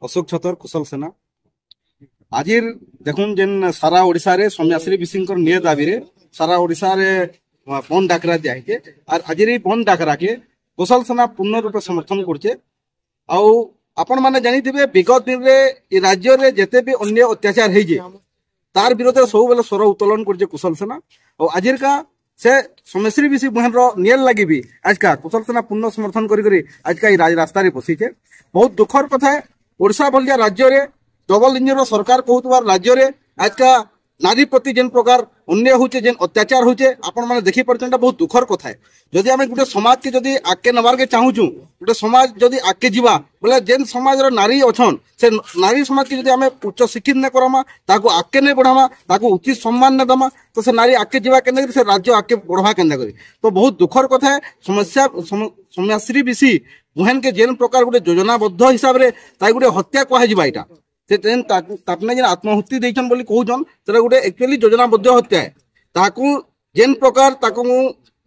अशोक छतर कुशल सेना आज देखुन जेन सारा ओडिशा रे सन्यासी विषय निये दाबी रे सारा ओडिशा रे बंद डाकरा दिया और आज बंद डाकरा के कुशल सेना पूर्ण रूप समर्थन करछे। आपण माने जानी थे विगत दिन रे राज्य रे जेते भी अन्य अत्याचार है तार विरोध सब बेले स्वर उत्तोलन करछे कुशल सेना और आज का से सोमेश्वरी विषय बहन नियल लगी भी आज का कुशल सेना पूर्ण समर्थन करी आज का रास्ता रे बसीचे। बहुत दुखर कथा है ओडिशा भलिया राज्य रे डबल इंजन सरकार कहूतबार राज्य रे आज का नारी प्रति जेन प्रकार अन्याय होचे जेन अत्याचार होचे आपण माने देखि परछन बहुत दुखर कथा है। जदि आमे गुटे समाज के जदि आके नबार के चाहूचु गुटे समाज जदि आके जीवा बोले जेन समाज रो नारी अछन से नारी समाज के जदि आमे उच्च शिक्षित न करमा ताको आके ने बढ़ावा ताको उचित सम्मान न दमा तो से नारी आके जीवा केने से राज्य आके बढ़वा केने करी तो बहुत दुखर कथा है। समस्या समयाश्री विषय बहन के जेन प्रकार गुटे योजनाबद्ध हिसाब रे ताई गुटे हत्या कहा जीवा एटा से तापने जेन आत्महत्या देछन बोली कहउछन सेटा गुटे एक्चुअली योजनाबद्ध हत्या है। ताकू जेन प्रकार ताकू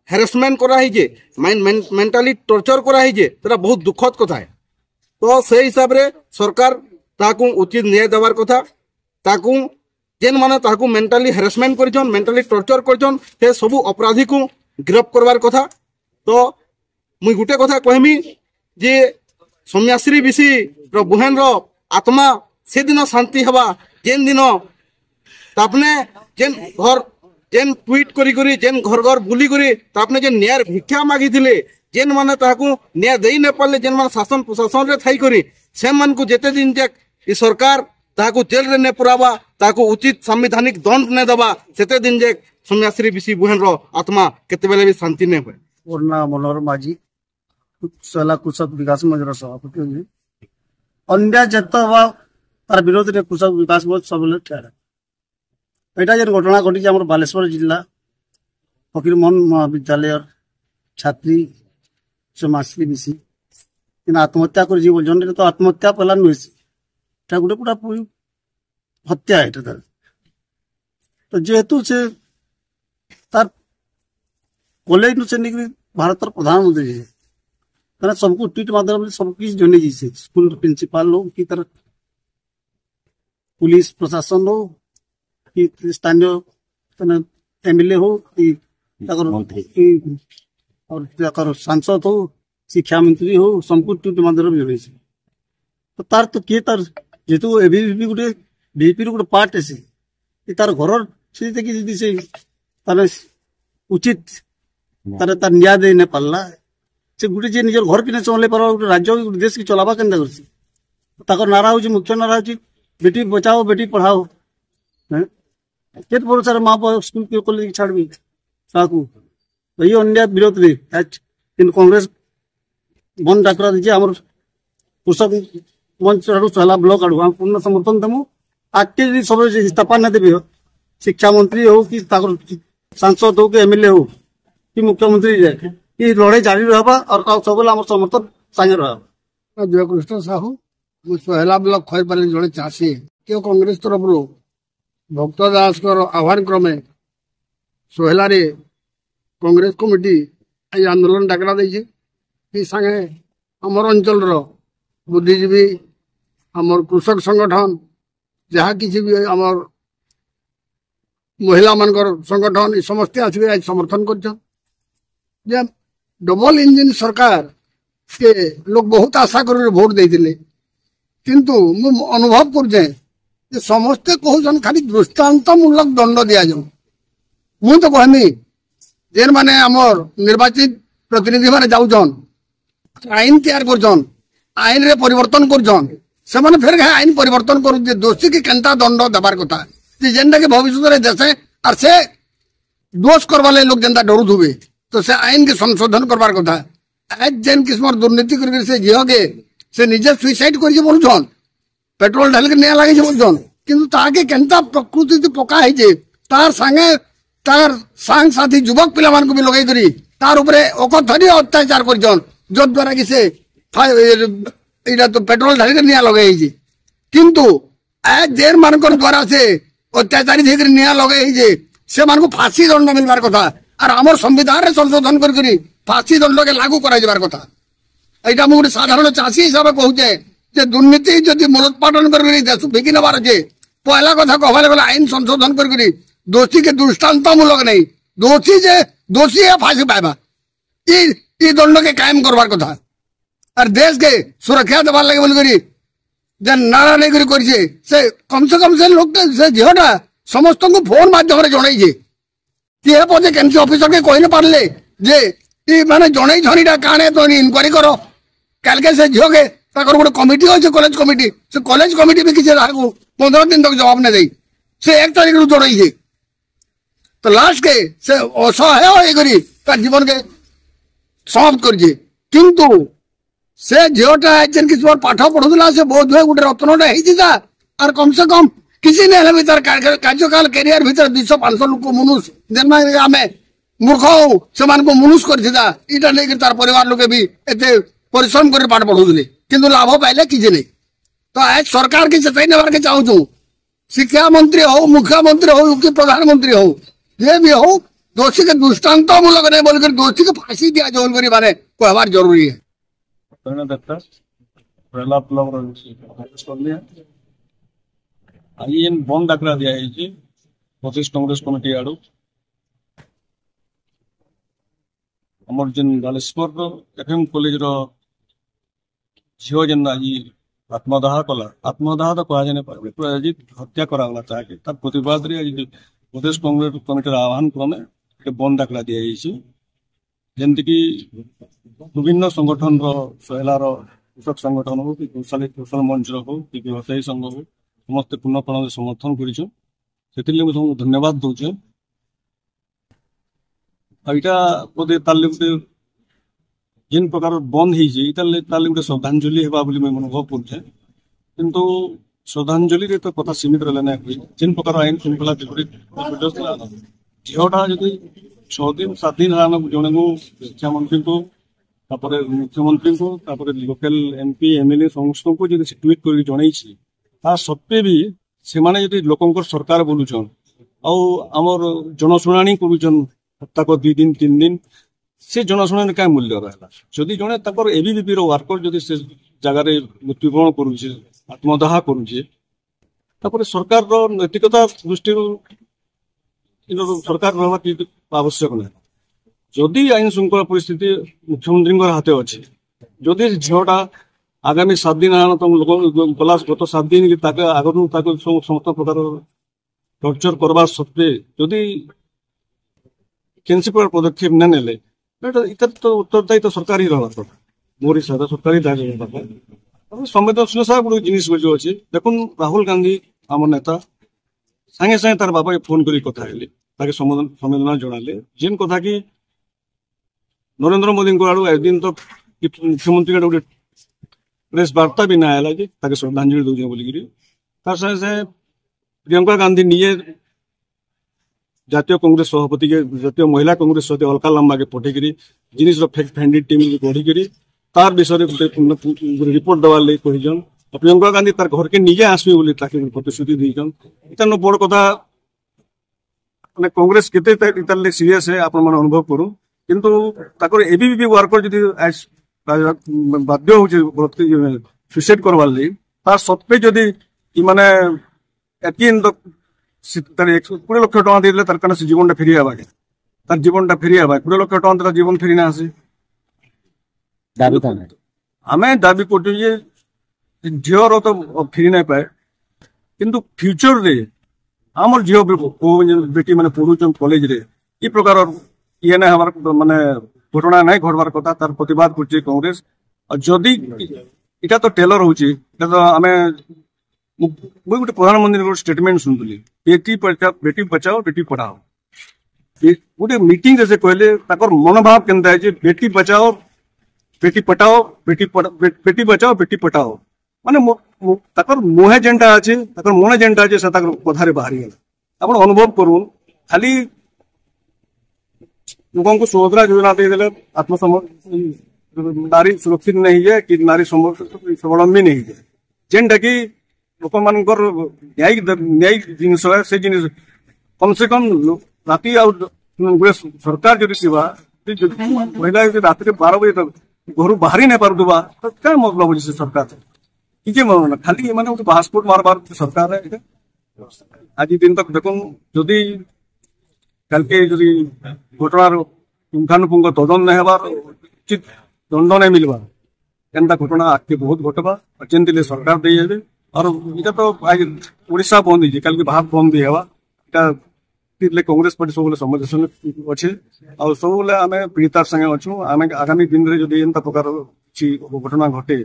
हेरासमेंट करा है जे मेंटली टॉर्चर करा है जे सेटा बहुत दुखद कथा है। तो से हिसाब रे सरकार ताकू उचित न्याय देवार कथा ताकू जेन माने ताकू मेंटली हेरासमेंट करछन मेंटली टॉर्चर करछन से सब अपराधी को गिरफ्त करवार कथा। तो मुई गुटे कथा कहमी जे सन्यासी विषय रो बहन रो आत्मा से दिन शांति हवा जेन दिन तापने जेन घर जेन ट्वीट करी करी जेन घर घर बुली करी तापने जेन न्याय भिक्षा मागी थिले जेन माने ताकू न्याय देई न पाले जेन माने शासन प्रशासन रे थाई करी से मन को जेते दिन तक ई सरकार ताकू जेल रे ने पुरावा ताकू उचित संवैधानिक दंड ने दबा सेते दिन जे सन्यासी विषय बहन रो आत्मा केते बेले भी शांति ने होय। पूर्णा मनोहर माझी सोहला कृषक विकास मंच सभापति अन्य जतवा तार विरोध रे कृषक विकास मंच सबले ठहरा एटा जे घटना घटी हमर बालेश्वर जिला फकीरमोहन महाविद्यालय छात्री समाश्री विषय इन आत्महत्या कर जीव जन तो आत्महत्या पहला नुहे गोटे पूरा हत्या है तार तो जेहेतु से तार कॉलेज नु से निकली भारत प्रधानमंत्री है सबको ट्वीट माध्यम सब किसी जन स्कूल प्रिंसिपाल हो कि तरह पुलिस प्रशासन हो कि स्थानीय एमएलए हो और सांसद हो शिक्षा मंत्री हो सबको ट्वीट माध्यम जन तो तार तो किए तार जेतु एबीवीपी गोटे बीजेपी गोटे पार्ट है तार घर से देखी से तार उचित तार तार न्याय दे न पारला से गोटे जे निजर घर किने चले पार गोटे राज्य देश की चलावा केनता करसी ताकर नारा हो मुख्य नारा हो बेटी बचाओ बेटी पढ़ाओ केत भरोसा माँ बाप स्कूल के कॉलेज छाड़बी साकू तो ये अन्याय विरोध रे आज इन कांग्रेस बंद डाकरा दीजिए हमर कृषक मंच आड़ू सहला ब्लॉक आड़ू हम पूर्ण समर्थन देमु आके यदि सब इस्तीफा न देबे शिक्षा मंत्री हो कि सांसद हो कि एमएलए हो कि मुख्यमंत्री जाए कि लड़ाई जारी रहबा और सब हमर समर्थन संगे रहबा। जयकृष्ण साहू सोहेला ब्लॉक खैरपाली जड़े चाषी के कांग्रेस तरफ भक्त दास आह्वान क्रमे सोहेला रे कांग्रेस कमिटी आई आंदोलन डाकरा दे संगे आमर अंचल बुद्धिजीवी आमर कृषक संगठन जहाँ किसी भी आमर महिला मानकर संगठन समस्ते आसवे आज समर्थन कर डबल इंजिन सरकार के लोग बहुत आशा कर भोट देते किंतु मु अनुभव कर समस्ते कहन खाली दृष्टांतमूलक दंड दि जाऊ मु तो कहमी जेन माने आमर निर्वाचित प्रतिनिधि माने जाऊन आईन तैयार कर आईन रे परिवर्तन कर फिर आईन परिवर्तन कर दोषी की केनता दंड देवार कथा जेनटा के भविष्य देशे और से दोष करवाले लोग जेनता डरू थुबे तो से आईन के संशोधन करवार कथा आज जेन किस्म दुर्नीति कर से झील के से निजे सुइसाइड करके बोलुछन पेट्रोल ढाल के निया लगे बोलुछन किंतु ताके केनता प्रकृति पका है जे तार संगे तार सांग साथी युवक पिला मान को भी लगाई करी तार ऊपर अकथनीय अत्याचार करछन जो द्वारा कि से इटा तो पेट्रोल ढाल के निया लगाई जे किंतु आज जेन मानकर द्वारा से अत्याचारी थे निया लगाई जे से मान को फांसी दंड मिलबार कथा और हमर संविधान रे संशोधन करी फांसी दंड के लागू करा जबार कथा एटा मु साधारण चाषी हिसाब कहूचे যে দুর্নীতি যদি মূলোৎপাটন করে দেশ বিকি নেবার আছে পয়লা কথা কহলে গেলে আইন সংশোধন করে দোষী কে দৃষ্টান্তমূলক নেই দোষী যে দোষী ফাঁসি পাইবা ই দণ্ডকে কায়েম করবার কথা আর দেশকে সুরক্ষা দেবার লাগে বলি করি যে নাড়া নেই করে করছে সে কমসে কম সে লোকটা সে ঝিওটা সমস্ত ফোন মাধ্যমে জনাইছে কে পদে কেন্দ্রীয় অফিসরকে কই না পারলে যে ই মানে জনাই ঝনিটা কানে তো ইনকোয়ারি করো কালকে সে ঝিওকে তার গোটে কমিটি হয়েছে কলেজ কমিটি সে কলেজ কমিটি বি কিছু 15 দিন তক জবাব না দেই সে 1 তারিখ জনাইছে তো লাস্ট কে সে অসহায় হয়ে করি তার জীবনকে সমাপ্ত করছে কিন্তু সে ঝিওটা একজন কিছু পাঠ পড়ুলা সে বোধ হয়ে গোটে রত্নটা হয়েছি তা আর কমসে কম কিছু না হলে তার কার্যকাল ক্যারিয়ার ভিতরে 200-500 লোক মনুষ যেন আমি মূর্খ হও সে মনুষ করছি তা এটা নেই তার পরিবার লোকে বি এতে পরিশ্রম করে পাঠ পড়ুলে কিন্তু লাভ পাইলে কিছু নেই তো আজ সরকার কি চেতাই নেবার চাহুছু শিক্ষা মন্ত্রী হও মুখ্যমন্ত্রী হও কি প্রধানমন্ত্রী হও যে भी हो दोषी के दृष्टांतमूलक नहीं बोलकर दोषी को फांसी दिया जो बोल माने कहवार जरूरी है आज एन बंद डाकरा दिया प्रदेश कांग्रेस कमिटी आड़ू आमर जेन बालेश्वर एफएम कॉलेज झील जेन आज आत्मदाह कला आत्मदाह तो कह जाने आज हत्या कराला ताकि तार प्रतिवाद आज प्रदेश कांग्रेस कमिटर आह्वान क्रमे बंद डाकरा दिया जमीक विभिन्न संगठन सहेलार कृषक संगठन हो कि कुशल मंच हो कि व्यवसायी संघ हो समस्ते पूर्ण प्राण समर्थन करूँ धन्यवाद दूचे बोधे तार गोटे जेन प्रकार बंद होतार गोटे श्रद्धांजलि होगा अनुभव करे किंतु श्रद्धांजलि तो कथा सीमित रहा ना जेन प्रकार आईन श्रृंखला विपरीत झीलटा जब 6-7 दिन जन को शिक्षा मंत्री को मुख्यमंत्री को लोकल एमपी एमएलए समस्त को जो ट्वीट कर जन सत्वे भी से लोक सरकार बोलुचन आमर जनशुणाणी करुचन हप्ताक 2 दिन 3 दिन से जनशुणाणी क्या मूल्य रहा जदि जड़े एबीवीपी वर्कर जदि से जगार मृत्युवरण करुचे आत्मदाह करुचे सरकार नैतिकता दृष्टि सरकार रहा आवश्यक ना जदि आईन श्रृंखला परिस्थिति मुख्यमंत्री हाथ अच्छे जदि झीलटा आगामी 7 दिन गला गत 7 दिन आगु समस्त प्रकार टर्चर करवा सत्वे जदि कैंसी प्रकार पदक्षेप न नेले तो उत्तरदायी तो सरकार ही रहा कथा मोर हिसाब सरकार ही दायित्व संवेदनशीलता गोटे जिनिस अच्छे देखुन राहुल गांधी आम नेता सांगे सांगे तार बाबा फोन कर कथा संवेदना जनाले जेन कथा कि नरेंद्र मोदी को आड़ दिन तो मुख्यमंत्री गोटे प्रेस वार्ता भी ना श्रद्धांजलि दूचे बोलिकी तार साथे प्रियंका गांधी निजे जातीय कांग्रेस सभापति के जातीय महिला कांग्रेस सहित अलका लांबा के पठेकरी जिनिस फेक फैंडी टीम गढ़ी तार विषय रिपोर्ट देवार लगे कहीजन प्रियंका गांधी तार घर के निजे आसबे बोली प्रतिश्रुति दीजन इतना बड़ कथा मैंने कांग्रेस केते सीरियस है आप अनुभव करूँ किंतु एबीवीपी वर्कर जब बाध्य हो सुसाइड करवार लगे तार सत्वे जदि माने 20 लाख टका दे तार जीवन फेरी आवा तार जीवन फेरी आवा 20 लाख टका जीवन फेरी ना आसे आम दाबी कर झील तो फेरी ना पाए किंतु फ्यूचर रे आमर झील बेटी मैंने पढ़ुचन कॉलेज रे ई प्रकार ये ना हमार माने घटना नहीं घटवार कथा तार प्रतिवाद कर कांग्रेस और जदि इटा तो टेलर होची तो आम मुझे गोटे प्रधानमंत्री स्टेटमेंट शुणुली बेटी बचाओ बेटी पढ़ाओ गोटे मीटिंग से कहले मनोभाव केनता है बेटी बचाओ बेटी पढ़ाओ बेटी बचाओ बेटी पढ़ाओ माने मुहे जेनटा अच्छे मन जेनटा अच्छे कथार बाहरी गला आप अनुभव करूँ खाली लोगों को सुभद्रा योजना दे आत्मसम नारी सुरक्षित नहीं है कि नारी स्वावलंबी नहीं है जेनटा कि लोक मानकर न्यायिक जिनस है से जिन कम से कम राति गोटे सरकार जब महिला रात 12 बजे तक घर बाहरी नहीं पारुवा तो क्या मतलब होची सरकार କିଛି ମନ ଖାଲି ଏମାନେ ଗୋଟେ ପାସପୋର୍ଟ ମାରବାର ସରକାର ଏଇଟା ଆଜି ଦିନ ତକ ଦେଖୁନ୍ ଯଦି କାଲକେ ଯଦି ଘଟଣାର ପୁଙ୍ଖାନୁପୁଙ୍ଖ ତଦନ୍ତ ନାଇଁ ହେବାର ଉଚିତ ଦଣ୍ଡ ନାଇଁ ମିଲବାର ଏନ୍ତା ଘଟଣା ଆଗକେ ବହୁତ ଘଟବା ଯେମିତି ସରକାର ଦେଇହେବେ আর এটা তো ওড়িশা বন্ধ হয়েছে কালকে ভারত বন্ধ দিয়ে হওয়া এটা কংগ্রেস পার্টি ସବୁବେଳେ ସମାଲୋଚନା ଅଛେ ଆଉ ସବୁବେଳେ ଆମେ ପୀଡ଼ିତାର ସାଙ୍ଗେ ଅଛୁ ଆମେ ଆଗାମୀ ଦିନରେ ଯଦି ଏନ୍ତା ପ୍ରକାର କିଛି ଘଟଣା ଘଟେ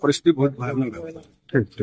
ପରିସ୍ଥିତି ବହୁତ ଭୟାନକ ହେବ।